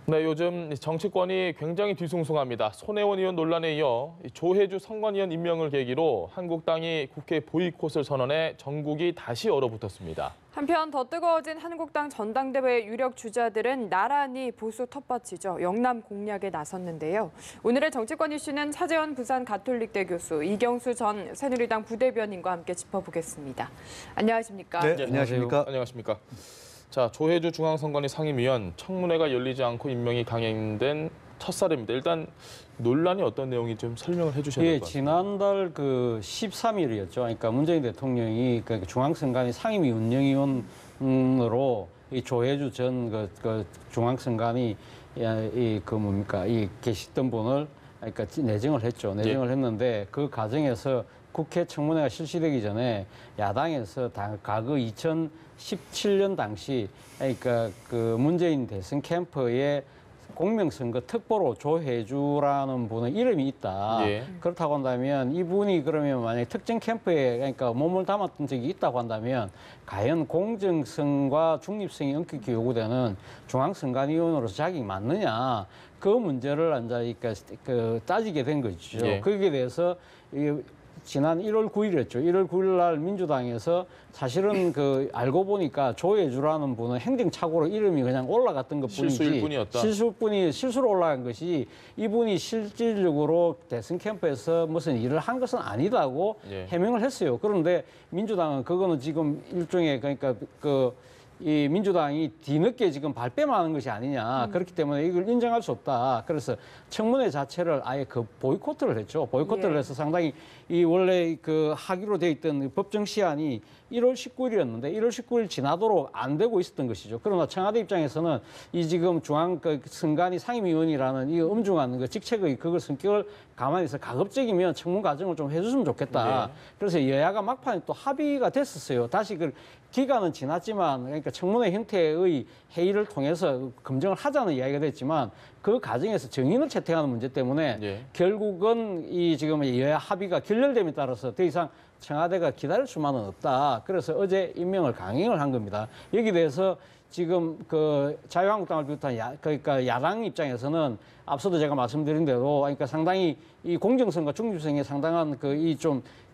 네, 요즘 정치권이 굉장히 뒤숭숭합니다. 손혜원 의원 논란에 이어 조혜주 선관위원 임명을 계기로 한국당이 국회 보이콧을 선언해 전국이 다시 얼어붙었습니다. 한편 더 뜨거워진 한국당 전당대회 유력 주자들은 나란히 보수 텃밭이죠. 영남 공략에 나섰는데요. 오늘의 정치권 이슈는 차재원 부산 가톨릭대 교수, 이경수 전 새누리당 부대변인과 함께 짚어보겠습니다. 안녕하십니까? 네, 안녕하십니까? 안녕하십니까? 자, 조혜주 중앙선관위 상임위원, 청문회가 열리지 않고 임명이 강행된 첫사례입니다. 일단 논란이 어떤 내용인지 좀 설명을 해주셔야 될 것 같습니다. 지난달 13일이었죠. 그러니까 문재인 대통령이 중앙선관위 상임위 운영위원으로 이 조혜주 전 중앙선관위 이 계시던 분을 그러니까 내정을 했죠. 내정을 했는데 그 과정에서 국회 청문회가 실시되기 전에 야당에서 과거 2017년 당시 그러니까 그 문재인 대선 캠프에 공명선거 특보로 조혜주라는 분의 이름이 있다. 그렇다고 한다면 이분이 그러면 만약에 특정 캠프에 그러니까 몸을 담았던 적이 있다고 한다면 과연 공정성과 중립성이 엄격히 요구되는 중앙선관위원으로서 자격이 맞느냐. 그 문제를 이제 따지게 된 거죠. 거기에 대해서 지난 1월 9일이었죠. 1월 9일 날 민주당에서 사실은 알고 보니까 조혜주라는 분은 행정착오로 이름이 그냥 올라갔던 것뿐이지 실수일 뿐이었다. 실수로 올라간 것이 이분이 실질적으로 대선 캠프에서 무슨 일을 한 것은 아니다고 해명을 했어요. 그런데 민주당은 그거는 지금 일종의 그러니까 이 민주당이 뒤늦게 지금 발뺌하는 것이 아니냐. 그렇기 때문에 이걸 인정할 수 없다. 그래서 청문회 자체를 아예 보이콧을 했죠. 보이콧을 해서 상당히 이 원래 하기로 돼 있던 법정 시한이 1월 19일이었는데 1월 19일 지나도록 안 되고 있었던 것이죠. 그러나 청와대 입장에서는 이 지금 중앙선관위 상임위원이라는 이 엄중한 직책의 그걸 성격을 가만히 있어 가급적이면 청문 과정을 좀 해줬으면 좋겠다. 그래서 여야가 막판에 또 합의가 됐었어요. 다시 기간은 지났지만 그러니까 청문회 형태의 회의를 통해서 검증을 하자는 이야기가 됐지만 그 과정에서 정인을 채택하는 문제 때문에 결국은 이 지금 여야 합의가 결렬됨에 따라서 더 이상 청와대가 기다릴 수만은 없다. 그래서 어제 임명을 강행을 한 겁니다. 여기 대해서 지금 자유한국당을 비롯한 그러니까 야당 입장에서는 앞서도 제가 말씀드린 대로 그러니까 상당히 이 공정성과 중립성에 상당한 이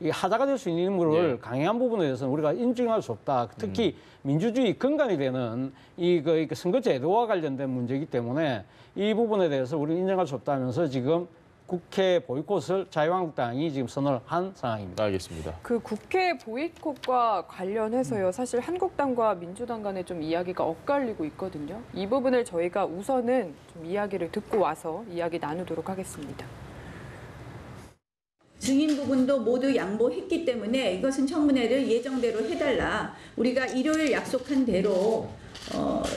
하자가 될 수 있는 인물을 강행한 부분에 대해서는 우리가 인정할 수 없다. 특히 민주주의 근간이 되는 이 선거제도와 관련된 문제이기 때문에 이 부분에 대해서 우리는 인정할 수 없다면서 지금 국회 보이콧을 자유한국당이 지금 선언을 한 상황입니다. 알겠습니다. 국회 보이콧과 관련해서요. 사실 한국당과 민주당 간에 좀 이야기가 엇갈리고 있거든요. 이 부분을 저희가 우선은 좀 이야기를 듣고 와서 이야기 나누도록 하겠습니다. 증인 부분도 모두 양보했기 때문에 이것은 청문회를 예정대로 해달라. 우리가 일요일 약속한 대로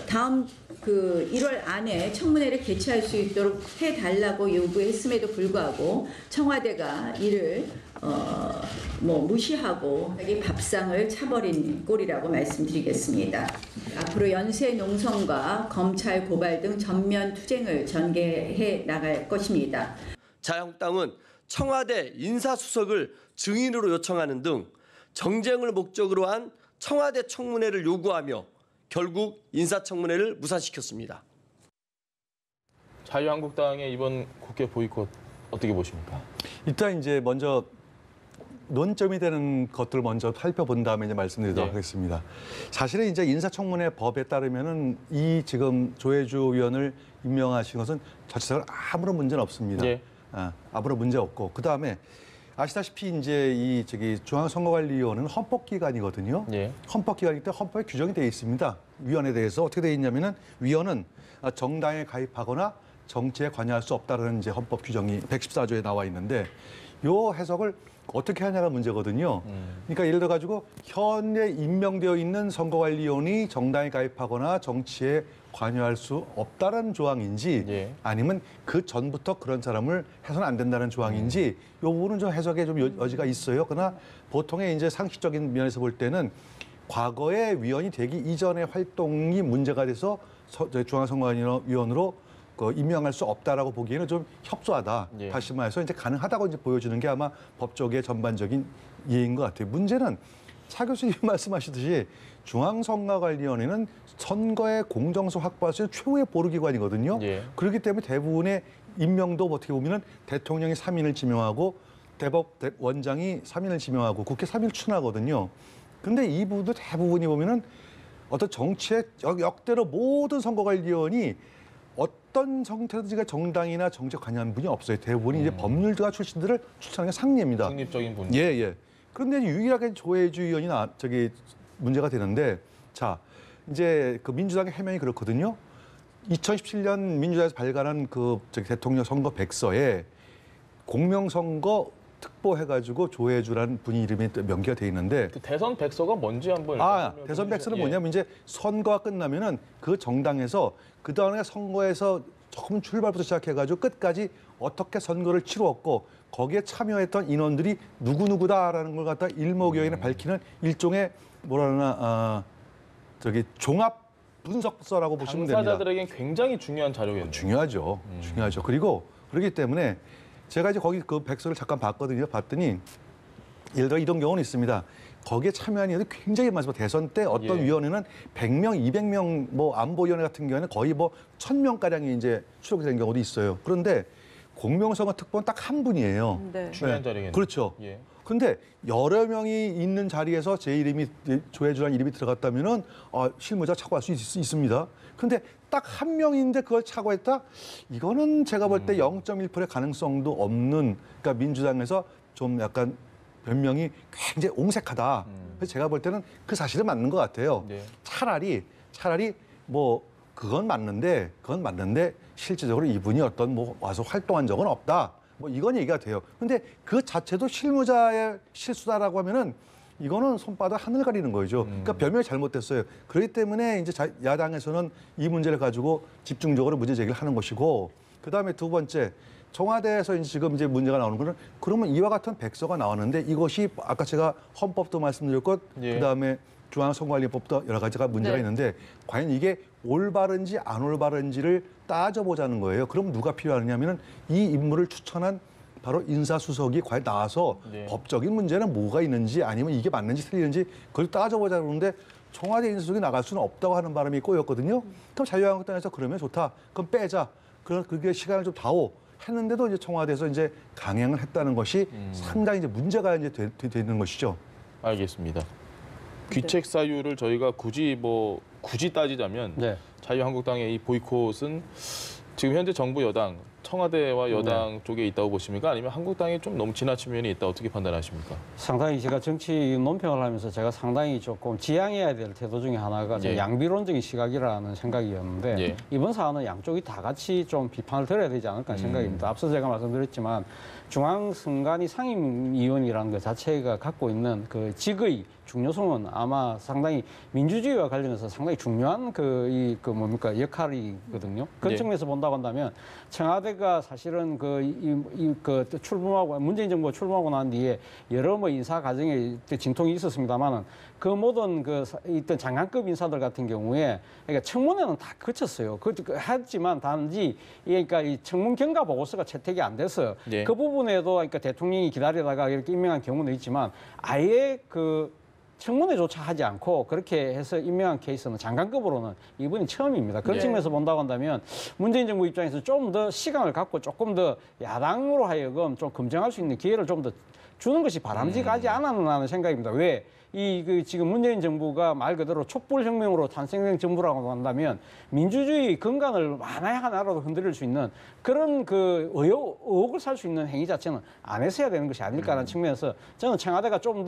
다음 1월 안에 청문회를 개최할 수 있도록 해달라고 요구했음에도 불구하고 청와대가 이를 무시하고 밥상을 차버린 꼴이라고 말씀드리겠습니다. 앞으로 연쇄 농성과 검찰 고발 등 전면 투쟁을 전개해 나갈 것입니다. 자유한국당은 청와대 인사수석을 증인으로 요청하는 등 정쟁을 목적으로 한 청와대 청문회를 요구하며 결국 인사청문회를 무산시켰습니다. 자유한국당의 이번 국회 보이콧 어떻게 보십니까? 일단 이제 먼저 논점이 되는 것들을 먼저 살펴본 다음에 이제 말씀드리도록 하겠습니다. 사실은 이제 인사청문회 법에 따르면은 이 지금 조혜주 의원을 임명하신 것은 자체적으로 아무런 문제는 없습니다. 아무런 문제 없고 그 다음에 아시다시피 이제 중앙선거관리위원회는 헌법기관이거든요. 헌법기관이기 때문에 헌법에 규정이 되어 있습니다. 위원회에 대해서 어떻게 되어 있냐면은 위원은 정당에 가입하거나 정치에 관여할 수 없다는 이제 헌법 규정이 114조에 나와 있는데 요 해석을 어떻게 하냐가 문제거든요. 그러니까 예를 들어 가지고 현재 임명되어 있는 선거관리위원이 정당에 가입하거나 정치에 관여할 수 없다는 조항인지 아니면 그 전부터 그런 사람을 해서는 안 된다는 조항인지 이 부분은 좀 해석에 좀 여지가 있어요. 그러나 보통의 이제 상식적인 면에서 볼 때는 과거에 위원이 되기 이전의 활동이 문제가 돼서 중앙선거관리위원으로 임명할 수 없다라고 보기에는 좀 협소하다. 다시 말해서 이제 가능하다고 이제 보여주는 게 아마 법조계의 전반적인 이해인 것 같아요. 문제는 차 교수님 말씀하시듯이 중앙선거관리위원회는 선거의 공정성 확보할 수 있는 최후의 보루기관이거든요. 예. 그렇기 때문에 대부분의 임명도 어떻게 보면은 대통령이 3인을 지명하고 대법원장이 3인을 지명하고 국회 3인을 추천하거든요. 근데 이 부분도 대부분이 보면은 어떤 정치의 역대로 모든 선거관리위원이 어떤 형태든지 정당이나 정책 관여한 분이 없어요. 대부분이 이제 법률가 출신들을 추천하는 게 상례입니다. 중립적인 분. 예, 예. 그런데 유일하게 조혜주 의원이 문제가 되는데, 자, 이제 그 민주당의 해명이 그렇거든요. 2017년 민주당에서 발간한 대통령 선거 백서에 공명선거 특보해가지고 조혜주라는 분이 이름이 명기가 돼 있는데, 그 대선 백서가 뭔지 한번 대선 백서는 예. 뭐냐면 이제 선거가 끝나면은 그 정당에서 그 다음에 선거에서 처음 출발부터 시작해가지고 끝까지 어떻게 선거를 치루었고 거기에 참여했던 인원들이 누구누구다라는 걸 갖다 일목요연에 밝히는 일종의 종합 분석서라고 보시면 됩니다. 당사자들에겐 굉장히 중요한 자료겠네요. 중요하죠. 중요하죠. 그리고 그렇기 때문에 제가 이제 거기 그 백서를 잠깐 봤거든요. 봤더니 예를 들어 이런 경우는 있습니다. 거기에 참여한 인원이 굉장히 많습니다. 대선 때 어떤 예. 위원회는 100명, 200명 안보위원회 같은 경우에는 거의 1000명가량이 이제 출석된 경우도 있어요. 그런데 공명선거 특보는 딱 한 분이에요. 네. 중요한 자리겠네요. 그렇죠. 예. 근데 여러 명이 있는 자리에서 제 이름이 조혜주라는 이름이 들어갔다면은 실무자 착오할 수 있습니다. 근데 딱 한 명인데 그걸 착오했다? 이거는 제가 볼 때 0.1%의 가능성도 없는, 그러니까 민주당에서 좀 약간 변명이 굉장히 옹색하다. 그래서 제가 볼 때는 그 사실은 맞는 것 같아요. 네. 차라리 그건 맞는데 실질적으로 이분이 와서 활동한 적은 없다. 이건 얘기가 돼요. 근데 그 자체도 실무자의 실수다라고 하면은 이거는 손바닥 하늘 가리는 거죠. 그러니까 변명이 잘못됐어요. 그렇기 때문에 이제 야당에서는 이 문제를 가지고 집중적으로 문제 제기를 하는 것이고, 그다음에 두 번째, 청와대에서 지금 이제 문제가 나오는 거는, 그러면 이와 같은 백서가 나왔는데 이것이 아까 제가 헌법도 말씀드렸고 예. 그다음에 중앙선거관리법도 여러 가지가 문제가 네. 있는데 과연 이게 올바른지 안 올바른지를 따져보자는 거예요. 그럼 누가 필요하냐면은 이 인물을 추천한 바로 인사수석이 과연 나와서 네. 법적인 문제는 뭐가 있는지, 아니면 이게 맞는지 틀리는지 그걸 따져보자 그러는데 청와대 인사수석이 나갈 수는 없다고 하는 바람이 꼬였거든요. 그럼 자유한국당에서 그러면 좋다. 그럼 빼자. 그게 시간을 좀 다오. 했는데도 이제 청와대에서 이제 강행을 했다는 것이 상당히 이제 문제가 이제 되는 것이죠. 알겠습니다. 귀책 사유를 저희가 굳이 따지자면 네. 자유한국당의 이 보이콧은 지금 현재 정부 여당, 청와대와 여당 쪽에 있다고 보십니까? 아니면 한국당에 좀 너무 지나친 면이 있다, 어떻게 판단하십니까? 상당히 제가 정치 논평을 하면서 제가 상당히 조금 지양해야 될 태도 중에 하나가 좀 예. 양비론적인 시각이라는 생각이었는데 예. 이번 사안은 양쪽이 다 같이 좀 비판을 들어야 되지 않을까 하는 생각입니다. 앞서 제가 말씀드렸지만 중앙선관위 상임위원이라는 것 자체가 갖고 있는 그 직의 중요성은 아마 상당히 민주주의와 관련해서 상당히 중요한 역할이거든요. 그런 네. 측면에서 본다고 한다면 청와대가 사실은 문재인 정부가 출범하고 난 뒤에 여러 인사 과정에 진통이 있었습니다만은 그 모든 있던 장관급 인사들 같은 경우에 그러니까 청문회는 다 거쳤어요. 했지만 단지 그러니까 이 청문 경과 보고서가 채택이 안 돼서 네. 그 부분에도 그러니까 대통령이 기다리다가 이렇게 임명한 경우는 있지만 아예 청문회조차 하지 않고 그렇게 해서 임명한 케이스는 장관급으로는 이번이 처음입니다. 그런 네. 측면에서 본다고 한다면 문재인 정부 입장에서 좀 더 시간을 갖고 조금 더 야당으로 하여금 좀 검증할 수 있는 기회를 좀 더 주는 것이 바람직하지 않았나 하는 생각입니다. 왜? 지금 문재인 정부가 말 그대로 촛불혁명으로 탄생된 정부라고 한다면 민주주의 근간을 하나라도 흔들릴 수 있는 그런 의혹을 살 수 있는 행위 자체는 안 했어야 되는 것이 아닐까라는 측면에서 저는 청와대가 좀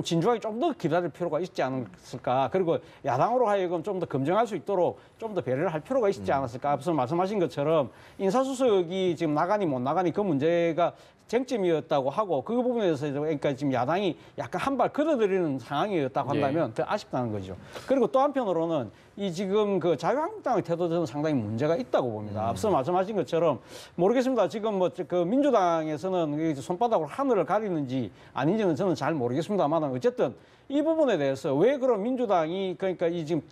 진중하게 좀 더 기다릴 필요가 있지 않았을까. 그리고 야당으로 하여금 좀 더 검증할 수 있도록 좀 더 배려를 할 필요가 있지 않았을까. 앞서 말씀하신 것처럼 인사수석이 지금 나가니 못 나가니 그 문제가 쟁점이었다고 하고 그 부분에서 그러니까 지금 야당이 약간 한 발 걸어들이는 상황이었다고 한다면 더 아쉽다는 거죠. 그리고 또 한편으로는 지금 자유한국당의 태도 저는 상당히 문제가 있다고 봅니다. 앞서 말씀하신 것처럼 모르겠습니다. 지금 민주당에서는 손바닥으로 하늘을 가리는지 아닌지는 저는 잘 모르겠습니다만 어쨌든 이 부분에 대해서 왜 그런 민주당이 그러니까 지금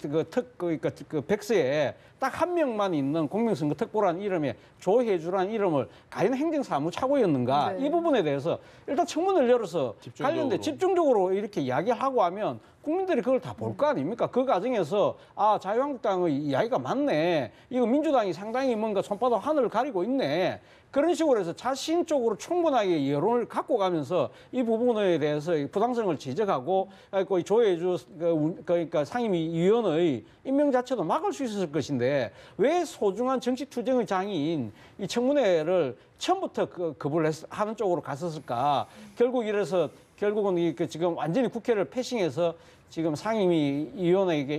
백서에 딱 한 명만 있는 공명선거 특보라는 이름에 조혜주라는 이름을 가인 행정사무차고였는가 네. 이 부분에 대해서 일단 청문회를 열어서 관련된 집중적으로 이렇게 이야기하고 하면 국민들이 그걸 다 볼 거 아닙니까? 그 과정에서 아, 자유한국당의 이야기가 맞네. 이거 민주당이 상당히 뭔가 손바닥 하늘을 가리고 있네. 그런 식으로 해서 자신 쪽으로 충분하게 여론을 갖고 가면서 이 부분에 대해서 부당성을 지적하고 이 조혜주 그러니까 상임위원의 임명 자체도 막을 수 있었을 것인데 왜 소중한 정치 투쟁의 장인 이 청문회를 처음부터 거부를 하는 쪽으로 갔었을까? 결국 이래서 결국은 지금 완전히 국회를 패싱해서 지금 상임위원회에게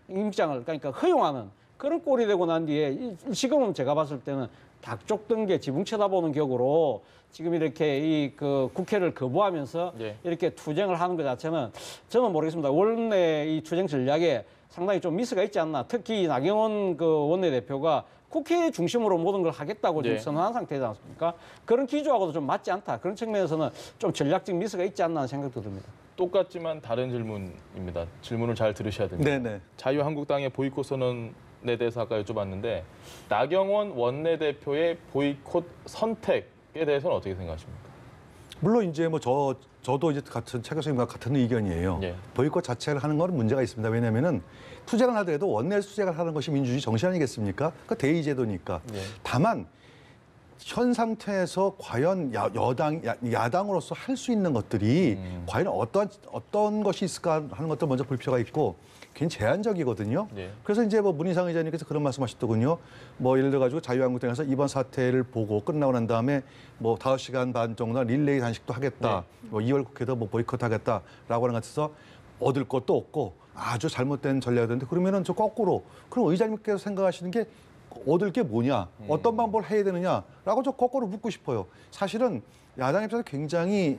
임장을 그러니까 허용하는 그런 꼴이 되고 난 뒤에 지금은 제가 봤을 때는 닭 쫓던 게 지붕 쳐다보는 격으로 지금 이렇게 국회를 거부하면서 이렇게 투쟁을 하는 것 자체는 저는 모르겠습니다. 원래 이 투쟁 전략에 상당히 좀 미스가 있지 않나. 특히 나경원 원내대표가 국회 중심으로 모든 걸 하겠다고 지금 선언한 상태지 않습니까? 그런 기조하고도 좀 맞지 않다. 그런 측면에서는 좀 전략적 미스가 있지 않나 하는 생각도 듭니다. 똑같지만 다른 질문입니다. 질문을 잘 들으셔야 됩니다. 네네. 자유한국당의 보이콧 선언에 대해서 아까 여쭤봤는데 나경원 원내대표의 보이콧 선택에 대해서는 어떻게 생각하십니까? 물론 이제 뭐 저도 이제 같은 최 교수님과 같은 의견이에요. 보이콧 자체를 하는 건 문제가 있습니다. 왜냐하면은 투쟁을 하더라도 원내 투쟁을 하는 것이 민주주의 정신 아니겠습니까? 그 대의 제도니까. 다만 현 상태에서 과연 야당으로서 할 수 있는 것들이 과연 어떤 것이 있을까 하는 것들 먼저 볼 필요가 있고 굉장히 제한적이거든요. 그래서 이제 뭐 문희상 의장님께서 그런 말씀하셨더군요. 뭐 예를 들어 가지고 자유한국당에서 이번 사태를 보고 끝나고 난 다음에 뭐 5시간 반 정도 릴레이 단식도 하겠다. 뭐 2월 국회도 뭐 보이콧하겠다라고 하는 것 같아서 얻을 것도 없고 아주 잘못된 전략이었는데 그러면은 저 거꾸로 그럼 의장님께서 생각하시는 게 얻을 게 뭐냐, 어떤 방법을 해야 되느냐라고 저 거꾸로 묻고 싶어요. 사실은 야당 입장에서 굉장히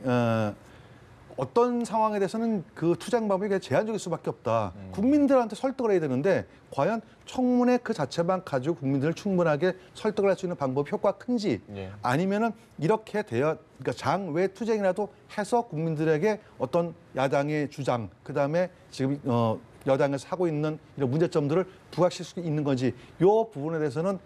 어떤 상황에 대해서는 그 투쟁 방법이 제한적일 수밖에 없다. 국민들한테 설득을 해야 되는데 과연 청문회 그 자체만 가지고 국민들을 충분하게 설득을 할 수 있는 방법 효과가 큰지 아니면은 이렇게 그러니까 장외 투쟁이라도 해서 국민들에게 어떤 야당의 주장 그다음에 지금 여당에서 하고 있는 이런 문제점들을 부각시킬 수 있는 건지 이 부분에 대해서는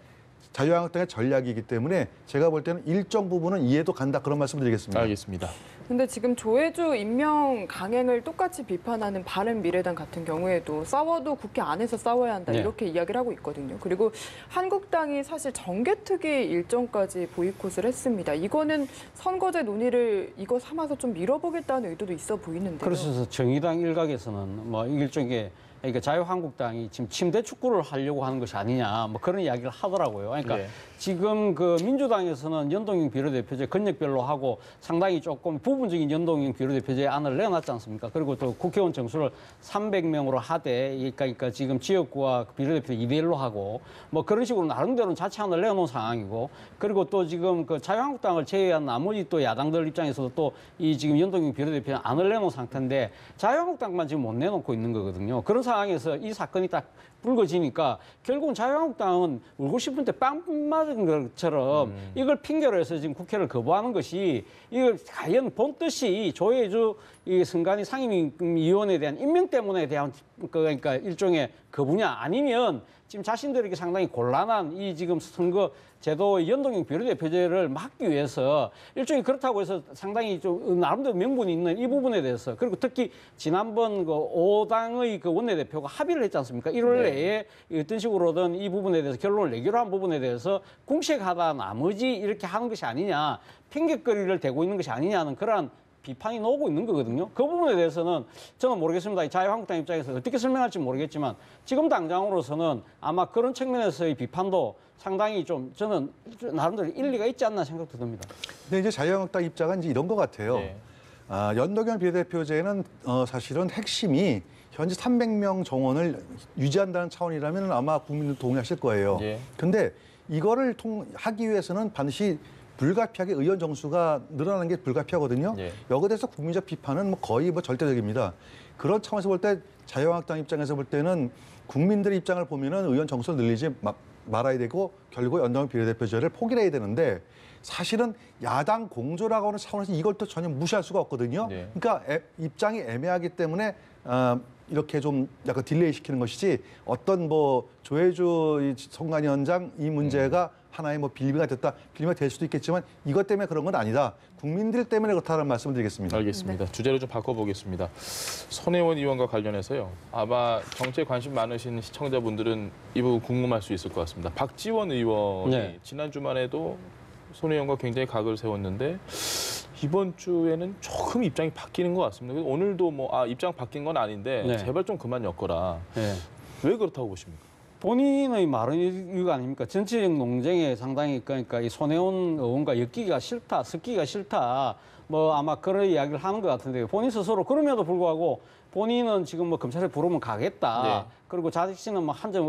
자유한국당의 전략이기 때문에 제가 볼 때는 일정 부분은 이해도 간다 그런 말씀드리겠습니다. 알겠습니다. 근데 지금 조혜주 임명 강행을 똑같이 비판하는 바른미래당 같은 경우에도 싸워도 국회 안에서 싸워야 한다 이렇게 이야기를 하고 있거든요. 그리고 한국당이 사실 정개특위 일정까지 보이콧을 했습니다. 이거는 선거제 논의를 이거 삼아서 좀 밀어보겠다는 의도도 있어 보이는데요. 그래서 정의당 일각에서는 뭐 일종의 그러니까 자유한국당이 지금 침대 축구를 하려고 하는 것이 아니냐 뭐 그런 이야기를 하더라고요. 그러니까 지금 그 민주당에서는 연동형 비례대표제 권역별로 하고 상당히 조금 부분적인 연동형 비례대표제 안을 내놨지 않습니까? 그리고 또 국회의원 정수를 300명으로 하되 그러니까 지금 지역구와 비례대표 2대1로 하고 뭐 그런 식으로 나름대로는 자치안을 내놓은 상황이고 그리고 또 지금 그 자유한국당을 제외한 나머지 또 야당들 입장에서도 또 이 지금 연동형 비례대표 안을 내놓은 상태인데 자유한국당만 지금 못 내놓고 있는 거거든요. 그런 상황에서 이 사건이 딱 불거지니까 결국은 자유한국당은 울고 싶은데 빵 맞은 것처럼 이걸 핑계로 해서 지금 국회를 거부하는 것이 이걸 과연 본 뜻이 조혜주 이 선관위 상임위원회에 대한 임명 때문에 대한 그러니까 일종의 거부냐 아니면 지금 자신들에게 상당히 곤란한 이 지금 선거 제도의 연동형 비례대표제를 막기 위해서 일종의 그렇다고 해서 상당히 좀 나름대로 명분이 있는 이 부분에 대해서 그리고 특히 지난번 그 5당의 그 원내대표가 합의를 했지 않습니까? 1월 내에 어떤 식으로든 이 부분에 대해서 결론을 내기로 한 부분에 대해서 공식하다 나머지 이렇게 하는 것이 아니냐 핑계거리를 대고 있는 것이 아니냐는 그러한 비판이 나오고 있는 거거든요. 그 부분에 대해서는 저는 모르겠습니다. 자유한국당 입장에서 어떻게 설명할지 모르겠지만 지금 당장으로서는 아마 그런 측면에서의 비판도 상당히 좀 저는 나름대로 일리가 있지 않나 생각도 듭니다. 근데 이제 자유한국당 입장은 이제 이런 것 같아요. 연동형 비례대표제는 사실은 핵심이 현재 300명 정원을 유지한다는 차원이라면 아마 국민들 동의하실 거예요. 근데 이거를 하기 위해서는 반드시 불가피하게 의원 정수가 늘어나는 게 불가피하거든요. 여기에 대해서 국민적 비판은 뭐 거의 뭐 절대적입니다. 그런 차원에서 볼 때 자유한국당 입장에서 볼 때는 국민들의 입장을 보면은 의원 정수를 늘리지 말아야 되고 결국 연동형 비례대표제를 포기를 해야 되는데 사실은 야당 공조라고 하는 차원에서 이걸 또 전혀 무시할 수가 없거든요. 그러니까 입장이 애매하기 때문에 이렇게 좀 약간 딜레이 시키는 것이지 어떤 뭐 조혜주 선관위원장 이 문제가 하나의 뭐 빌미가 될 수도 있겠지만 이것 때문에 그런 건 아니다. 국민들 때문에 그렇다는 말씀을 드리겠습니다. 알겠습니다. 주제를 좀 바꿔보겠습니다. 손혜원 의원과 관련해서요. 아마 정치에 관심 많으신 시청자분들은 이 부분 궁금할 수 있을 것 같습니다. 박지원 의원이 지난 주말에도 손혜원과 굉장히 각을 세웠는데 이번 주에는 조금 입장이 바뀌는 것 같습니다. 오늘도 뭐 입장 바뀐 건 아닌데 제발 좀 그만 엮어라. 왜 그렇다고 보십니까? 본인의 말은 이유가 아닙니까? 정치적 논쟁에 상당히 그러니까 이 손혜원 의원과 엮기가 싫다, 섞기가 싫다. 뭐 아마 그런 이야기를 하는 것 같은데요. 본인 스스로 그럼에도 불구하고 본인은 지금 뭐 검찰에 부르면 가겠다. 그리고 자식씨는 뭐 한점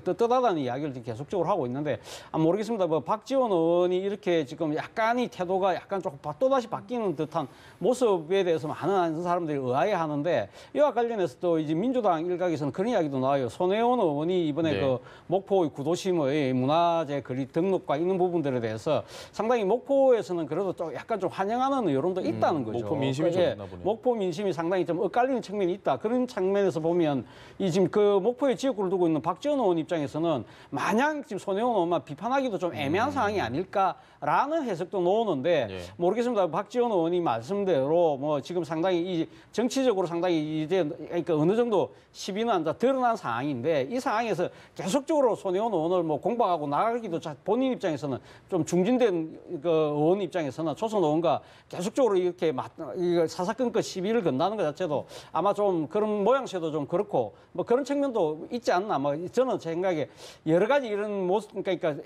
떳떳하다는 이야기를 계속적으로 하고 있는데 모르겠습니다. 뭐 박지원 의원이 이렇게 지금 약간의 태도가 약간 조금 또다시 바뀌는 듯한 모습에 대해서 많은 사람들이 의아해하는데 이와 관련해서 또 이제 민주당 일각에서는 그런 이야기도 나와요. 손혜원 의원이 이번에 그 목포 구도심의 문화재 거리 등록과 있는 부분들에 대해서 상당히 목포에서는 그래도 좀 약간 좀 환영하는 여론도 있다는 거죠. 목포 민심이 좀 있나 보네요. 목포 민심이 상당히 좀 엇갈리는 측면이 있다. 그런 측면에서 보면 이 지금 그 목포에 지역구를 두고 있는 박지원 의원 입장에서는 마냥 지금 손혜원 의원만 비판하기도 좀 애매한 상황이 아닐까라는 해석도 나오는데 모르겠습니다. 박지원 의원이 말씀대로 뭐 지금 상당히 이 정치적으로 상당히 이제 그러니까 어느 정도 시비는 드러난 상황인데 이 상황에서 계속적으로 손혜원 의원을 뭐 공박하고 나가기도 본인 입장에서는 좀 중진된 그 의원 입장에서는 조선 의원과 계속적으로 이렇게 사사건건 시비를 건다는 것 자체도 아마 좀 그런 모양새도 좀 그렇고 뭐 그런 측면도 있지 않나. 뭐 저는 제 생각에 여러 가지 이런 모습 그러니까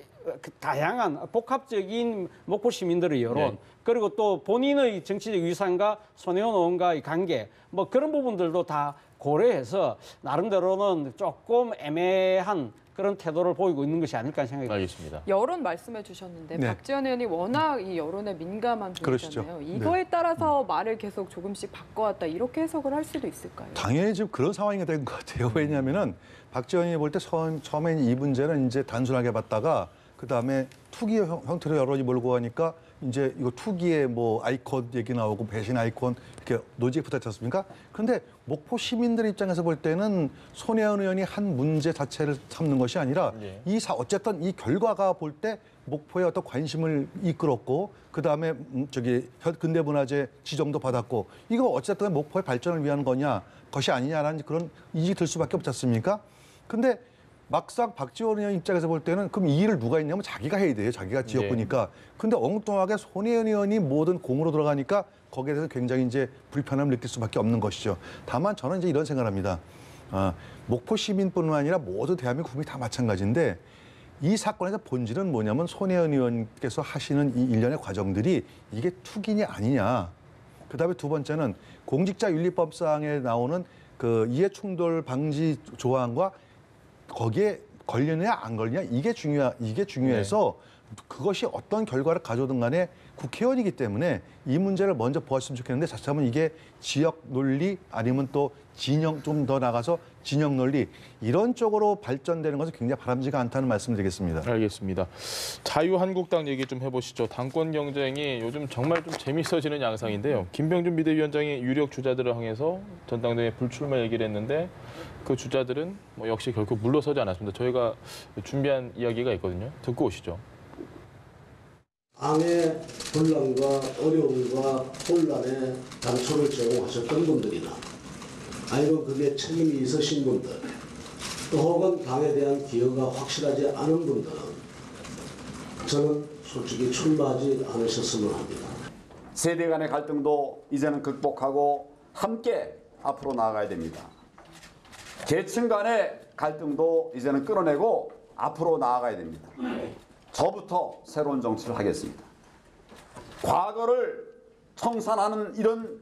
다양한 복합적인 목포 시민들의 여론 그리고 또 본인의 정치적 위상과 손혜원 의원과의 관계 뭐 그런 부분들도 다 고려해서 나름대로는 조금 애매한 그런 태도를 보이고 있는 것이 아닐까 생각이 알겠습니다. 여론 말씀해 주셨는데 박지원 의원이 워낙 이 여론에 민감한 분이잖아요. 이거에 따라서 말을 계속 조금씩 바꿔왔다 이렇게 해석을 할 수도 있을까요? 당연히 지금 그런 상황이 된 것 같아요. 왜냐하면은 박지원이 볼 때 처음에 이 문제는 이제 단순하게 봤다가 그 다음에 투기 형태로 여론이 몰고 가니까 이제 이거 투기의 뭐 아이콘 얘기 나오고 배신 아이콘 이렇게 노지에 붙었지 않습니까? 그런데 목포 시민들 입장에서 볼 때는 손혜원 의원이 한 문제 자체를 삼는 것이 아니라 어쨌든 이 결과가 볼 때 목포의 어떤 관심을 이끌었고 그 다음에 근대문화재 지정도 받았고 이거 어쨌든 목포의 발전을 위한 것이 아니냐라는 그런 이익이 들 수밖에 없지 않습니까? 근데 막상 박지원 의원 입장에서 볼 때는 그럼 이 일을 누가 했냐면 자기가 해야 돼요. 자기가 지역구니까. 근데 엉뚱하게 손혜원 의원이 모든 공으로 들어가니까 거기에 대해서 굉장히 이제 불편함을 느낄 수밖에 없는 것이죠. 다만 저는 이제 이런 생각을 합니다. 목포 시민뿐만 아니라 모두 대한민국 국민이 다 마찬가지인데 이 사건에서 본질은 뭐냐면 손혜원 의원께서 하시는 이 일련의 과정들이 이게 투기냐 아니냐. 그다음에 두 번째는 공직자윤리법상에 나오는 그 이해충돌 방지 조항과 거기에 걸리느냐 안 걸리냐 이게 중요해서 그것이 어떤 결과를 가져오든 간에 국회의원이기 때문에 이 문제를 먼저 보았으면 좋겠는데 자칫하면 이게 지역 논리 아니면 또 진영 좀 더 나가서 진영 논리 이런 쪽으로 발전되는 것은 굉장히 바람직하지 않다는 말씀드리겠습니다. 알겠습니다. 자유한국당 얘기 좀 해보시죠. 당권 경쟁이 요즘 정말 좀 재밌어지는 양상인데요. 김병준 비대위원장이 유력 주자들을 향해서 전당대회 불출마 얘기를 했는데 그 주자들은 뭐 역시 결코 물러서지 않았습니다. 저희가 준비한 이야기가 있거든요. 듣고 오시죠. 당의 분란과 어려움과 혼란에 단초를 제공하셨던 분들이나 아니면 그게 책임이 있으신 분들 또 혹은 당에 대한 기여가 확실하지 않은 분들은 저는 솔직히 출마하지 않으셨으면 합니다. 세대 간의 갈등도 이제는 극복하고 함께 앞으로 나아가야 됩니다. 계층 간의 갈등도 이제는 끌어내고 앞으로 나아가야 됩니다. 저부터 새로운 정치를 하겠습니다. 과거를 청산하는 이런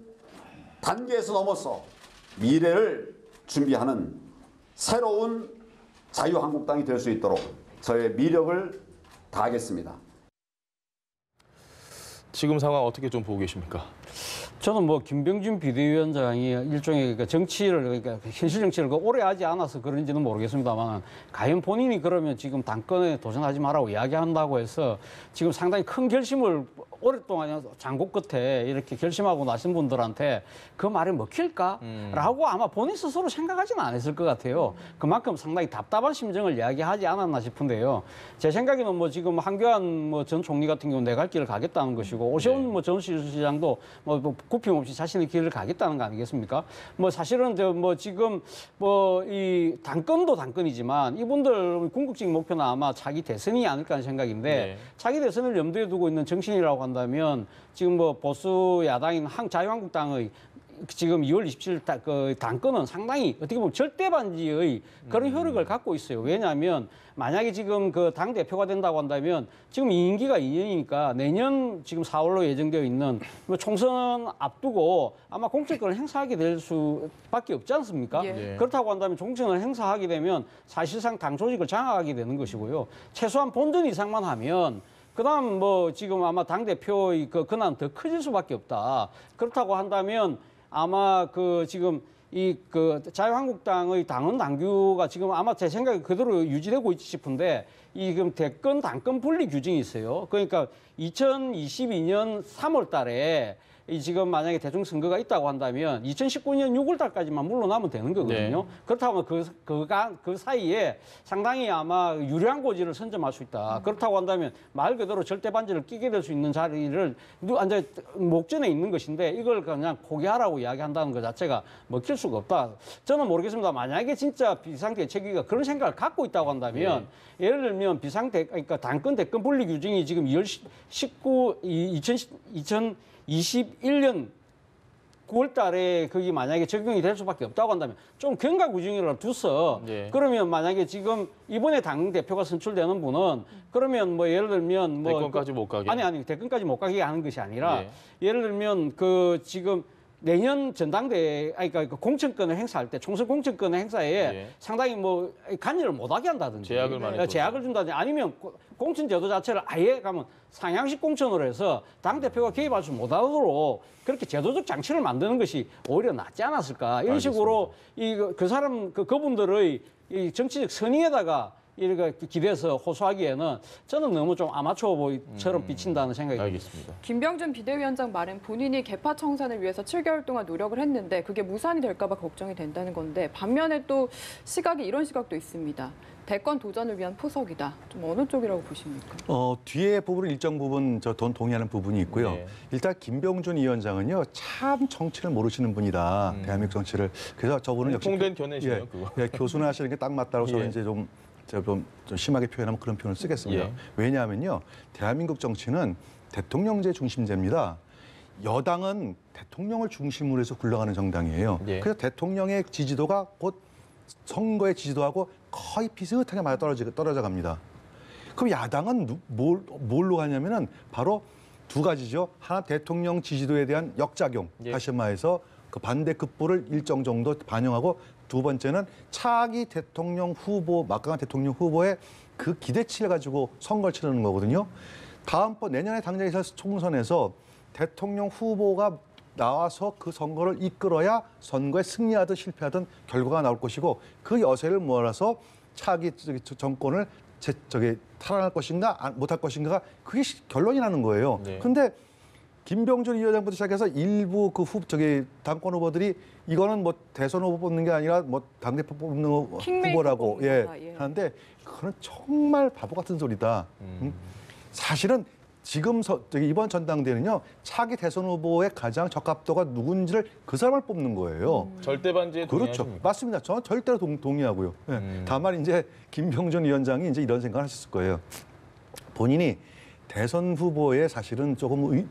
단계에서 넘어서 미래를 준비하는 새로운 자유한국당이 될 수 있도록 저의 미력을 다하겠습니다. 지금 상황 어떻게 좀 보고 계십니까? 저는 뭐 김병준 비대위원장이 일종의 정치를 그러니까 현실 정치를 오래 하지 않아서 그런지는 모르겠습니다만 과연 본인이 그러면 지금 당권에 도전하지 말라고 이야기한다고 해서 지금 상당히 큰 결심을 오랫동안 장고 끝에 이렇게 결심하고 나신 분들한테 그 말이 먹힐까라고 아마 본인 스스로 생각하지는 않았을 것 같아요. 그만큼 상당히 답답한 심정을 이야기하지 않았나 싶은데요. 제 생각에는 뭐 지금 한교안 뭐 전 총리 같은 경우 내 갈 길을 가겠다는 것이고 오세훈 뭐 전 시장도 뭐 굽힘 없이 자신의 길을 가겠다는 거 아니겠습니까? 뭐 사실은 뭐 지금 뭐 이 당권도 당권이지만 이분들 궁극적인 목표는 아마 차기 대선이 아닐까 하는 생각인데 차기 대선을 염두에 두고 있는 정신이라고 한다면 지금 뭐 보수 야당인 자유한국당의 지금 2월 27일 그 당권은 상당히 어떻게 보면 절대 반지의 그런 효력을 갖고 있어요. 왜냐하면 만약에 지금 그 당 대표가 된다고 한다면 지금 임기가 2년이니까 내년 지금 4월로 예정되어 있는 뭐 총선 앞두고 아마 공천권을 행사하게 될 수밖에 없지 않습니까? 예. 그렇다고 한다면 공천을 행사하게 되면 사실상 당 조직을 장악하게 되는 것이고요. 최소한 본전 이상만 하면 그다음 뭐 지금 아마 당 대표의 그 권한 더 커질 수밖에 없다. 그렇다고 한다면 아마 그 지금 이 그 자유한국당의 당원 당규가 지금 아마 제 생각에 그대로 유지되고 있지 싶은데 이 지금 대권 당권 분리 규정이 있어요. 그러니까 2022년 3월 달에 이 지금 만약에 대통령 선거가 있다고 한다면 2019년 6월 달까지만 물러나면 되는 거거든요. 그렇다면 그 사이에 상당히 아마 유리한 고지를 선점할 수 있다. 그렇다고 한다면 말 그대로 절대 반지를 끼게 될 수 있는 자리를 이제 목전에 있는 것인데 이걸 그냥 포기하라고 이야기한다는 것 자체가 먹힐 수가 없다. 저는 모르겠습니다. 만약에 진짜 비상대책위가 그런 생각을 갖고 있다고 한다면 예를 들면 그러니까 당권 대권 분리 규정이 지금 2월 2021년 9월 달에 그게 만약에 적용이 될 수밖에 없다고 한다면 좀 경과구정이라도 두서 그러면 만약에 지금 이번에 당대표가 선출되는 분은 그러면 뭐 예를 들면 뭐 대권까지 못 가게. 아니 대권까지 못 가게 하는 것이 아니라 예를 들면 그 지금 내년 전당대회, 그러니까 공천권을 행사할 때 총선 공천권을 행사에 상당히 뭐 관여를 못하게 한다든지 제약을 많이 제약을 준다든지 아니면 공천 제도 자체를 아예 가면 상향식 공천으로 해서 당 대표가 개입할 수 못하도록 그렇게 제도적 장치를 만드는 것이 오히려 낫지 않았을까 이런 식으로 그분들의 이 정치적 선의에다가 이렇게 기대서 호소하기에는 저는 너무 좀 아마추어 보이처럼 비친다는 생각이 듭니다. 알겠습니다. 김병준 비대위원장 말은 본인이 개파 청산을 위해서 7개월 동안 노력을 했는데 그게 무산이 될까 봐 걱정이 된다는 건데 반면에 또 시각이 이런 시각도 있습니다. 대권 도전을 위한 포석이다. 좀 어느 쪽이라고 보십니까? 뒤에 부분은 일정 부분 동의하는 부분이 있고요. 일단 김병준 위원장은요 참 정치를 모르시는 분이다. 대한민국 정치를. 그래서 저분은 역시 통된 견해시네요. 그거. 교수나 하시는 게 딱 맞다고 저는 이제 좀 심하게 표현하면 그런 표현을 쓰겠습니다. 왜냐하면요 대한민국 정치는 대통령제 중심제입니다. 여당은 대통령을 중심으로 해서 굴러가는 정당이에요. 그래서 대통령의 지지도가 곧 선거의 지지도하고 거의 비슷하게 맞아 떨어져 갑니다. 그럼 야당은 뭘로 가냐면은 바로 두 가지죠. 하나 대통령 지지도에 대한 역작용, 다시 말해서 그 반대 급부를 일정 정도 반영하고 두 번째는 차기 대통령 후보, 막강한 대통령 후보의 그 기대치를 가지고 선거를 치르는 거거든요. 다음번 내년에 당장에서 총선에서 대통령 후보가 나와서 그 선거를 이끌어야 선거에 승리하든 실패하든 결과가 나올 것이고 그 여세를 몰아서 차기 정권을 탈환할 것인가 못할 것인가가 그게 결론이 나는 거예요. 그런데 김병준 위원장부터 시작해서 일부 당권 후보들이 이거는 뭐 대선 후보 뽑는 게 아니라 뭐 당대표 뽑는 후보라고 하는데 그건 정말 바보 같은 소리다. 사실은 지금 이번 전당대회는요 차기 대선 후보의 가장 적합도가 누군지를 그 사람을 뽑는 거예요. 절대 반지에 동의하십니까? 그렇죠, 맞습니다. 저는 절대로 동의하고요. 다만 이제 김병준 위원장이 이제 이런 생각을 하셨을 거예요. 본인이 대선 후보에 사실은 조금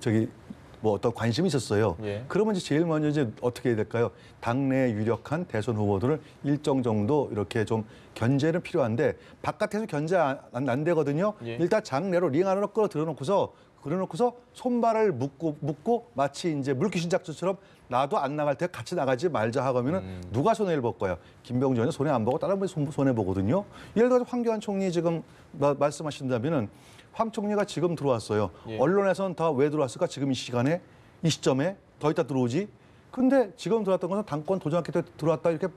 뭐 어떤 관심이 있었어요. 그러면 이제 제일 먼저 이제 어떻게 해야 될까요? 당내 유력한 대선 후보들을 일정 정도 이렇게 좀 견제는 필요한데 바깥에서 견제 안 되거든요. 일단 장내로 링 안으로 끌어들여놓고서 손발을 묶고 마치 이제 물귀신 작전처럼 나도 안 나갈 때 같이 나가지 말자 하고면은 누가 손해를 볼까요? 김병준은 손해 안 보고 다른 분이 손해 보거든요. 예를 들어서 황교안 총리 지금 말씀하신다면은 황 총리가 지금 들어왔어요. 언론에서는 다 왜 들어왔을까? 지금 이 시점에 더 이따 들어오지. 근데 지금 들어왔던 것은 당권 도전했기 때문에 들어왔다 이렇게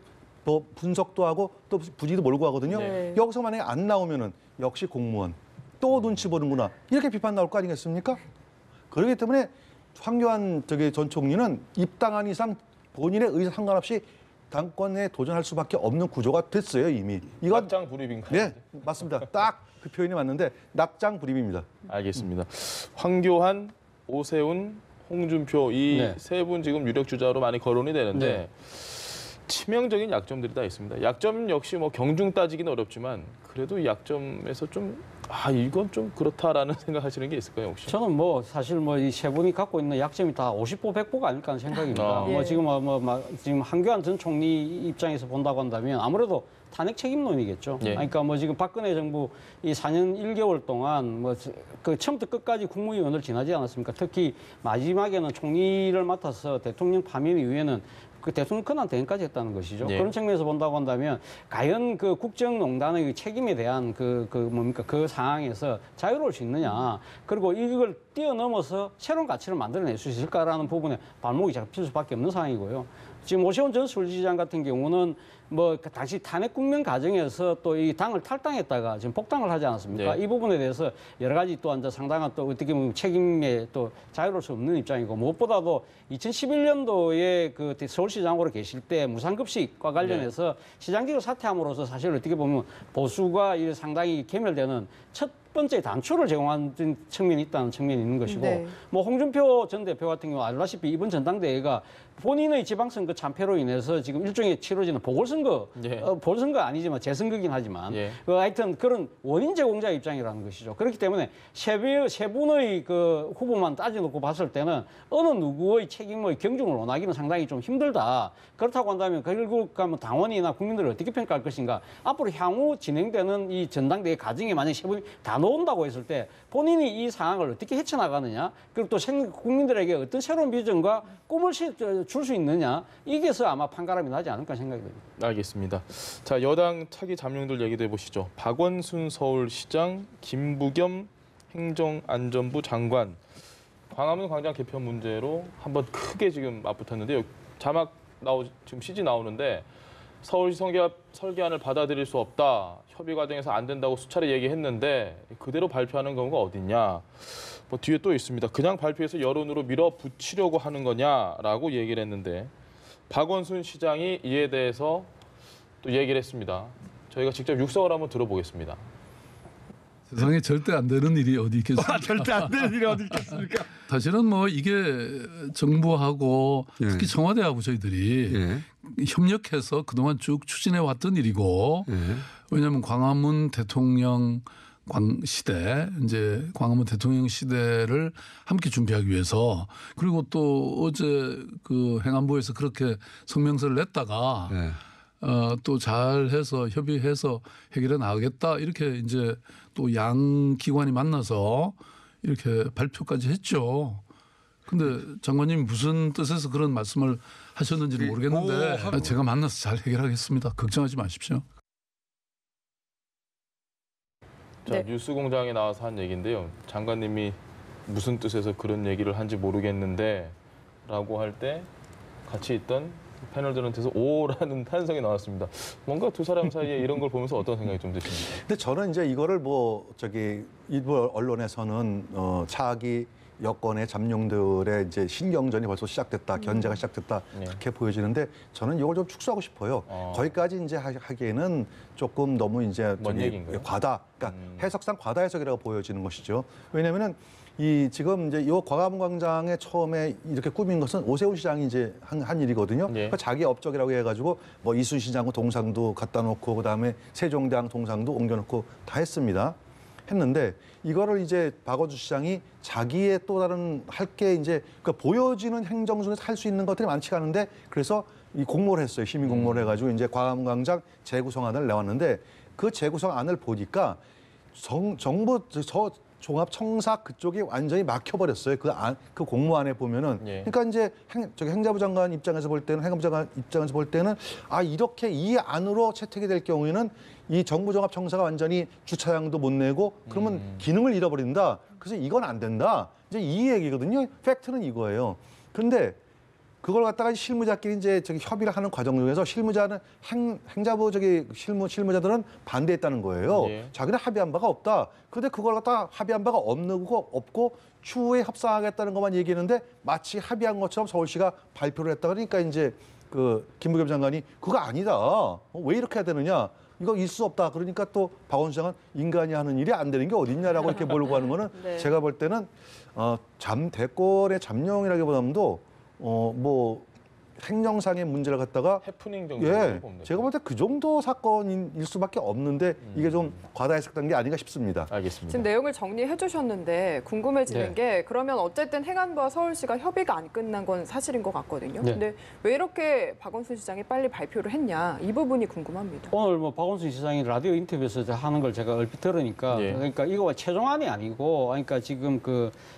뭐 분석도 하고 또 부지도 몰고 하거든요. 여기서 만약에 안 나오면은 역시 공무원 또 눈치 보는구나 이렇게 비판 나올 거 아니겠습니까? 그렇기 때문에 황교안 전 총리는 입당한 이상 본인의 의사 상관없이 당권에 도전할 수밖에 없는 구조가 됐어요, 이미. 이건 낙장 불입인가요? 네, 맞습니다. 딱 그 표현이 맞는데 낙장 불입입니다. 알겠습니다. 황교안, 오세훈, 홍준표 이 세 분 지금 유력 주자로 많이 거론이 되는데 치명적인 약점들이 다 있습니다. 약점 역시 뭐 경중 따지기는 어렵지만 그래도 이 약점에서 좀 이건 좀 그렇다라는 생각하시는 게 있을까요, 혹시? 저는 뭐 사실 뭐 이 세 분이 갖고 있는 약점이 다 50보 100보가 아닐까 하는 생각입니다. 뭐 지금 지금 황교안 전 총리 입장에서 본다고 한다면 아무래도 탄핵 책임론이겠죠. 그러니까 뭐 지금 박근혜 정부 이 4년 1개월 동안 뭐 그 처음부터 끝까지 국무위원을 지나지 않았습니까? 특히 마지막에는 총리를 맡아서 대통령 파면 이후에는 그 대통령 권한 대행까지 했다는 것이죠. 그런 측면에서 본다고 한다면 과연 그 국정농단의 책임에 대한 그 상황에서 자유로울 수 있느냐. 그리고 이걸 뛰어넘어서 새로운 가치를 만들어낼 수 있을까라는 부분에 발목이 잡힐 수밖에 없는 상황이고요. 지금 오세훈 전 서울시장 같은 경우는 뭐 당시 탄핵 국면 과정에서 또 이 당을 탈당했다가 지금 복당을 하지 않았습니까? 이 부분에 대해서 여러 가지 또 이제 상당한 또 어떻게 보면 책임에 또 자유로울 수 없는 입장이고 무엇보다도 2011년도에 그 서울시장으로 계실 때 무상급식과 관련해서 시장직을 사퇴함으로써 사실 어떻게 보면 보수가 상당히 괴멸되는 첫 번째 단초를 제공한 측면이 있다는 측면이 있는 것이고 뭐 홍준표 전 대표 같은 경우 알다시피 이번 전당대회가 본인의 지방선거 참패로 인해서 지금 일종의 치러지는 보궐선거, 보궐선거 아니지만 재선거긴 하지만 하여튼 그런 원인 제공자 입장이라는 것이죠. 그렇기 때문에 세 분의 그 후보만 따져놓고 봤을 때는 어느 누구의 책임의 경중을 원하기는 상당히 좀 힘들다. 그렇다고 한다면 결국 가면 당원이나 국민들을 어떻게 평가할 것인가. 앞으로 향후 진행되는 이 전당대회 과정에 만약 세 분이 다 놓은다고 했을 때 본인이 이 상황을 어떻게 헤쳐나가느냐. 그리고 또 국민들에게 어떤 새로운 비전과 꿈을 줄 수 있느냐. 이게서 아마 판가름이 나지 않을까 생각이 됩니다. 알겠습니다. 자, 여당 차기 잠룡들 얘기도 해보시죠. 박원순 서울시장, 김부겸 행정안전부 장관. 광화문 광장 개편 문제로 한번 크게 지금 맞붙었는데요. 자막 지금 CG 나오는데 서울시 설계안을 받아들일 수 없다. 협의 과정에서 안 된다고 수차례 얘기했는데 그대로 발표하는 경우가 어딨냐. 뭐 뒤에 또 있습니다. 그냥 발표해서 여론으로 밀어붙이려고 하는 거냐라고 얘기를 했는데 박원순 시장이 이에 대해서 또 얘기를 했습니다. 저희가 직접 육성을 한번 들어보겠습니다. 세상에 절대 안 되는 일이 어디 있겠습니까? 절대 안 되는 일이 어디 있겠습니까? 사실은 뭐 이게 정부하고 특히 청와대하고 저희들이 협력해서 그동안 쭉 추진해 왔던 일이고 왜냐하면 광화문 대통령 시대 이제 광화문 대통령 시대를 함께 준비하기 위해서 그리고 또 어제 그 행안부에서 그렇게 성명서를 냈다가 또 잘해서 협의해서 해결해 나가겠다 이렇게 이제 또 양 기관이 만나서 이렇게 발표까지 했죠. 근데 장관님이 무슨 뜻에서 그런 말씀을 하셨는지는 모르겠는데 제가 만나서 잘 해결하겠습니다. 걱정하지 마십시오. 자, 뉴스공장에 나와서 한 얘기인데요. 장관님이 무슨 뜻에서 그런 얘기를 한지 모르겠는데 라고 할 때 같이 있던 패널들한테서 오라는 탄성이 나왔습니다. 뭔가 두 사람 사이에 이런 걸 보면서 어떤 생각이 좀 드십니까? 근데 저는 이제 이거를 일부 언론에서는 차기 여권의 잠룡들의 이제 신경전이 벌써 시작됐다, 견제가 시작됐다 그렇게 보여지는데 저는 이걸 좀 축소하고 싶어요. 거기까지 이제 하기에는 조금 너무 이제 과다, 그러니까 해석상 과다 해석이라고 보여지는 것이죠. 왜냐하면은 지금 이제 이 광화문 광장에 처음에 이렇게 꾸민 것은 오세훈 시장이 이제 한 일이거든요. 그러니까 자기 업적이라고 해가지고 뭐 이순신장고 동상도 갖다 놓고 그다음에 세종대왕 동상도 옮겨놓고 다 했는데 이거를 이제 박원순 시장이 자기의 또 다른 할 게 이제 그러니까 보여지는 행정 중에서 할 수 있는 것들이 많지가 않은데 그래서 이 공모를 했어요. 시민 공모를 해가지고 이제 광화문 광장 재구성안을 내왔는데 그 재구성안을 보니까 정부 종합청사 그쪽이 완전히 막혀버렸어요. 그 공모안에 보면은. 그러니까 이제 행자부 장관 입장에서 볼 때는 행안부 장관 입장에서 볼 때는 이렇게 이 안으로 채택이 될 경우에는 이 정부 종합청사가 완전히 주차장도 못 내고 그러면 기능을 잃어버린다. 그래서 이건 안 된다. 이제 이 얘기거든요. 팩트는 이거예요. 그런데 그걸 갖다가 실무자끼리 이제 협의를 하는 과정 중에서 실무자는 행자부 실무자들은 반대했다는 거예요. 예. 자기는 합의한 바가 없다. 근데 그걸 갖다 합의한 바가 없고 추후에 협상하겠다는 것만 얘기했는데 마치 합의한 것처럼 서울시가 발표를 했다. 그러니까 이제 그 김부겸 장관이 그거 아니다. 왜 이렇게 해야 되느냐. 이거 있을 수 없다. 그러니까 또 박원순 장관 인간이 하는 일이 안 되는 게 어딨냐라고 이렇게 몰고 가는 거는 네. 제가 볼 때는 대권의 잠룡이라기보다도 뭐 행정상의 문제를 갖다가 해프닝 정도 보면 제가 볼 때 그 정도 사건일 수밖에 없는데 이게 좀 과다 해석된 게 아닌가 싶습니다. 알겠습니다. 지금 내용을 정리해 주셨는데 궁금해지는 게 그러면 어쨌든 행안부와 서울시가 협의가 안 끝난 건 사실인 것 같거든요. 근데 왜 이렇게 박원순 시장이 빨리 발표를 했냐 이 부분이 궁금합니다. 오늘 뭐 박원순 시장이 라디오 인터뷰에서 하는 걸 제가 얼핏 들으니까 그러니까 이거 최종안이 아니고 그러니까 지금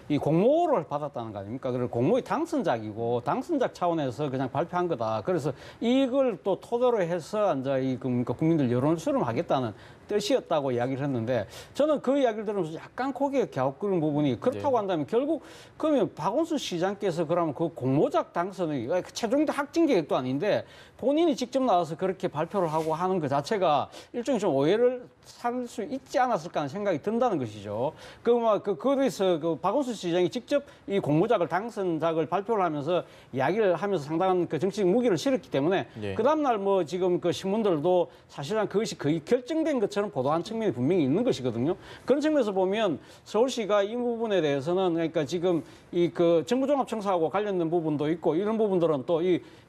이 공모를 받았다는 거 아닙니까? 그래서 공모의 당선작이고 당선작 차원에서 그냥 발표한 거다. 그래서 이걸 또 토대로 해서 이제 그러니까 국민들 여론을 수렴하겠다는 뜻이었다고 이야기를 했는데 저는 그 이야기를 들으면서 약간 고개가 갸웃거리는 부분이 그렇다고 한다면 결국 그러면 박원순 시장께서 그러면 그 공모작 당선의 최종 확정 계획도 아닌데 본인이 직접 나와서 그렇게 발표를 하고 하는 것 자체가 일종의 좀 오해를 살 수 있지 않았을까 하는 생각이 든다는 것이죠. 그래서 박원순 시장이 직접 이 공모작을 당선작을 발표를 하면서 이야기를 하면서 상당한 그 정치적 무기를 실었기 때문에 그 다음날 뭐 지금 그 신문들도 사실은 그것이 거의 결정된 것처럼 보도한 측면이 분명히 있는 것이거든요. 그런 측면에서 보면 서울시가 이 부분에 대해서는 그러니까 지금 그 정부종합청사하고 관련된 부분도 있고 이런 부분들은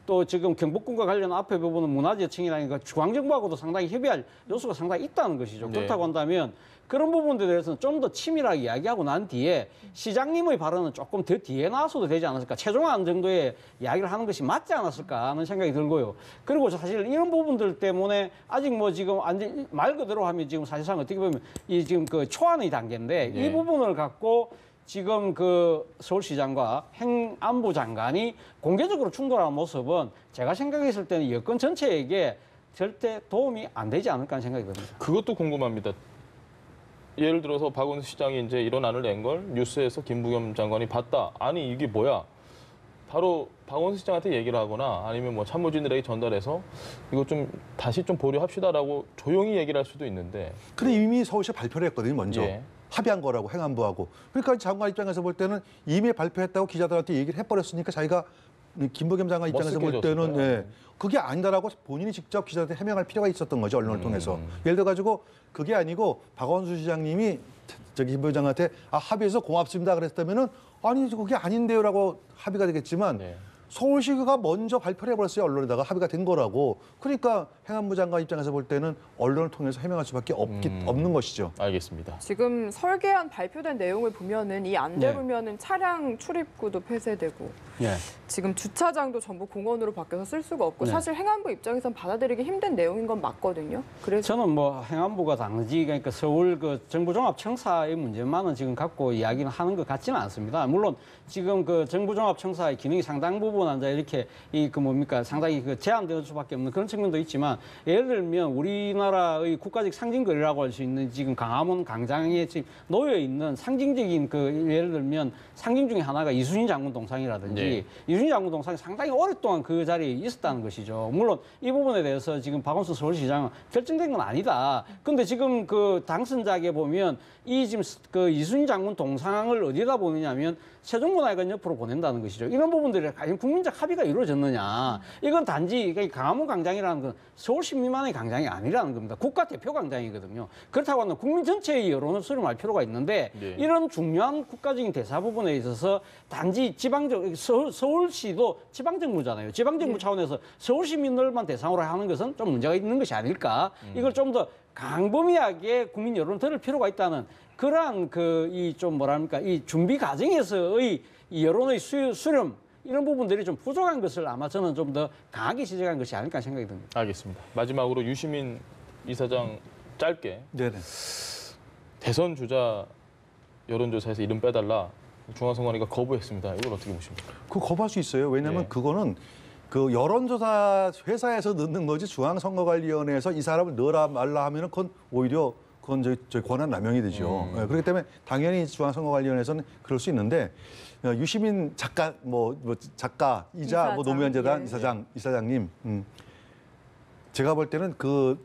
또 지금 경복궁과 관련 앞에 부분은 문화재청이라니까 중앙정부하고도 상당히 협의할 요소가 상당히 있다는 것이죠. 그렇다고 한다면 그런 부분들에 대해서는 좀 더 치밀하게 이야기하고 난 뒤에 시장님의 발언은 조금 더 뒤에 나와서도 되지 않았을까. 최종안 정도의 이야기를 하는 것이 맞지 않았을까 하는 생각이 들고요. 그리고 사실 이런 부분들 때문에 아직 뭐 지금 말 그대로 하면 지금 사실상 어떻게 보면 이 지금 그 초안의 단계인데 이 부분을 갖고 지금 그 서울시장과 행안부 장관이 공개적으로 충돌하는 모습은 제가 생각했을 때는 여권 전체에게 절대 도움이 안 되지 않을까 하는 생각이 듭니다. 그것도 궁금합니다. 예를 들어서 박원순 시장이 이제 이런 안을 낸 걸 뉴스에서 김부겸 장관이 봤다. 아니 이게 뭐야? 바로 박원순 시장한테 얘기를 하거나 아니면 뭐 참모진들에게 전달해서 이거 좀 다시 좀 보류합시다라고 조용히 얘기를 할 수도 있는데. 근데 이미 서울시가 발표를 했거든요, 먼저. 예. 합의한 거라고 행안부하고. 그러니까 장관 입장에서 볼 때는 이미 발표했다고 기자들한테 얘기를 해버렸으니까 자기가 김부겸 장관 입장에서 볼 때는 그게 아니다라고 본인이 직접 기자한테 해명할 필요가 있었던 거죠, 언론을 통해서. 예를 들어가지고 그게 아니고 박원순 시장님이 김부겸 장관한테 합의해서 고맙습니다 그랬다면은 아니 그게 아닌데요라고 합의가 되겠지만 서울시가 먼저 발표를 해버렸어요, 언론에다가 합의가 된 거라고. 그러니까 행안부 장관 입장에서 볼 때는 언론을 통해서 해명할 수밖에 없는 것이죠. 알겠습니다. 지금 설계안 발표된 내용을 보면은 이 안되면은 차량 출입구도 폐쇄되고 지금 주차장도 전부 공원으로 바뀌어서 쓸 수가 없고 사실 행안부 입장에선 받아들이기 힘든 내용인 건 맞거든요. 그래서 저는 뭐 행안부가 단지 그러니까 서울 그 정부종합청사의 문제만은 지금 갖고 이야기는 하는 것 같지는 않습니다. 물론 지금 그 정부종합청사의 기능이 상당 부분 이렇게 상당히 그 제한될 수밖에 없는 그런 측면도 있지만 예를 들면 우리나라의 국가적 상징거리라고 할 수 있는 지금 광화문 광장에 지금 놓여 있는 상징적인 예를 들면 상징 중에 하나가 이순신 장군 동상이라든지 이순신 장군 동상이 상당히 오랫동안 그 자리에 있었다는 것이죠. 물론 이 부분에 대해서 지금 박원순 서울시장은 결정된 건 아니다. 근데 지금 그 당선작에 보면 이 지금 그 이순신 장군 동상을 어디다 보느냐면 세종문화회관 옆으로 보낸다는 것이죠. 이런 부분들이 과연 국민적 합의가 이루어졌느냐. 이건 단지 광화문 광장이라는 건 서울 시민만의 광장이 아니라는 겁니다. 국가 대표 광장이거든요. 그렇다고 하면 국민 전체의 여론을 수렴할 필요가 있는데 이런 중요한 국가적인 대사 부분에 있어서 단지 서울시도 지방정부잖아요. 지방정부 차원에서 서울 시민들만 대상으로 하는 것은 좀 문제가 있는 것이 아닐까. 이걸 좀 더 강범위하게 국민 여론을 들을 필요가 있다는 그러한 이 준비 과정에서의 이 여론의 수렴 이런 부분들이 좀 부족한 것을 아마 저는 좀 더 강하게 지적한 것이 아닐까 생각이 듭니다. 알겠습니다. 마지막으로 유시민 이사장 짧게 대선 주자 여론조사에서 이름 빼달라 중앙선관위가 거부했습니다. 이걸 어떻게 보십니까? 그거 거부할 수 있어요. 왜냐하면 그거는 그 여론조사 회사에서 넣는 거지 중앙선거관리위원회에서 이 사람을 넣어라 말라 하면은 그건 오히려 그건 저희 권한 남용이 되죠. 그렇기 때문에 당연히 중앙선거관리위원회에서는 그럴 수 있는데 유시민 작가 작가이자 뭐 노무현재단 이사장님 제가 볼 때는 그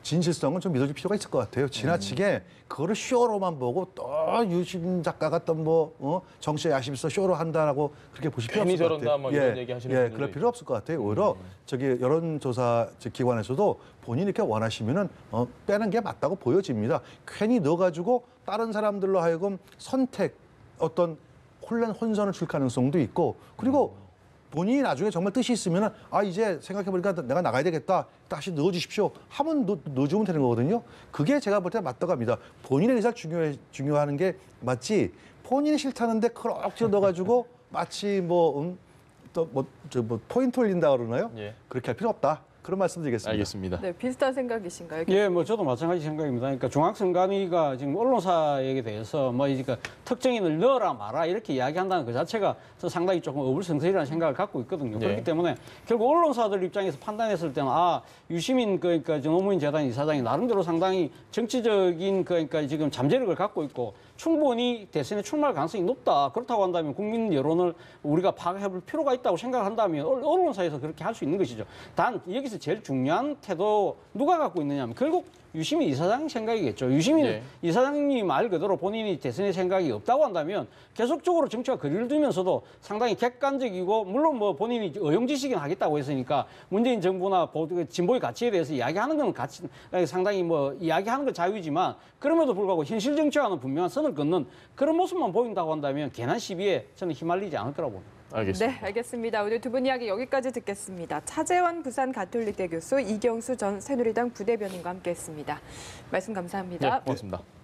진실성은 좀 믿어줄 필요가 있을 것 같아요. 지나치게 그거를 쇼로만 보고 또 유시민 작가가 또 뭐 정치에 야심 있어 쇼로 한다라고 그렇게 보실 필요 없을 것 같아요. 뭐 이런 얘기 하시는 분들도 그럴 필요 없을 것 같아요. 오히려 저기 여론조사 기관에서도 본인이 이렇게 원하시면은 빼는 게 맞다고 보여집니다. 괜히 넣어가지고 다른 사람들로 하여금 선택 어떤 혼선을 줄 가능성도 있고 그리고 본인이 나중에 정말 뜻이 있으면 이제 생각해보니까 내가 나가야 되겠다. 다시 넣어주십시오. 하면 넣어주면 되는 거거든요. 그게 제가 볼 때 맞다고 합니다. 본인의 의사를 중요하는 게 맞지 본인이 싫다는데 그걸 억지로 넣어가지고 마치 포인트 올린다 그러나요? 예. 그렇게 할 필요 없다. 그런 말씀드리겠습니다. 알겠습니다. 네, 비슷한 생각이신가요? 예, 뭐 저도 마찬가지 생각입니다. 그러니까 중앙선관위가 지금 언론사에게 대해서 특정인을 넣어라 마라 이렇게 이야기한다는 그 자체가 상당히 조금 어불성설이라는 생각을 갖고 있거든요. 그렇기 때문에 결국 언론사들 입장에서 판단했을 때는 유시민 그러니까 노무현 재단 이사장이 나름대로 상당히 정치적인 그러니까 지금 잠재력을 갖고 있고 충분히 대선에 출마할 가능성이 높다. 그렇다고 한다면 국민 여론을 우리가 파악해볼 필요가 있다고 생각한다면 언론사에서 그렇게 할 수 있는 것이죠. 단 여기서 제일 중요한 태도 누가 갖고 있느냐 하면 결국 유시민 이사장 생각이겠죠. 유시민 이사장님 말 그대로 본인이 대선에 생각이 없다고 한다면 계속적으로 정치와 거리를 두면서도 상당히 객관적이고 물론 뭐 본인이 의용지식은 하겠다고 했으니까 문재인 정부나 진보의 가치에 대해서 이야기하는 건 상당히 이야기하는 건 자유지만 그럼에도 불구하고 현실 정치와는 분명한 선을 긋는 그런 모습만 보인다고 한다면 괜한 시비에 저는 휘말리지 않을 거라고 봅니다. 알겠습니다. 네, 알겠습니다. 오늘 두 분 이야기 여기까지 듣겠습니다. 차재원 부산 가톨릭대 교수, 이경수 전 새누리당 부대변인과 함께했습니다. 말씀 감사합니다. 네, 고맙습니다.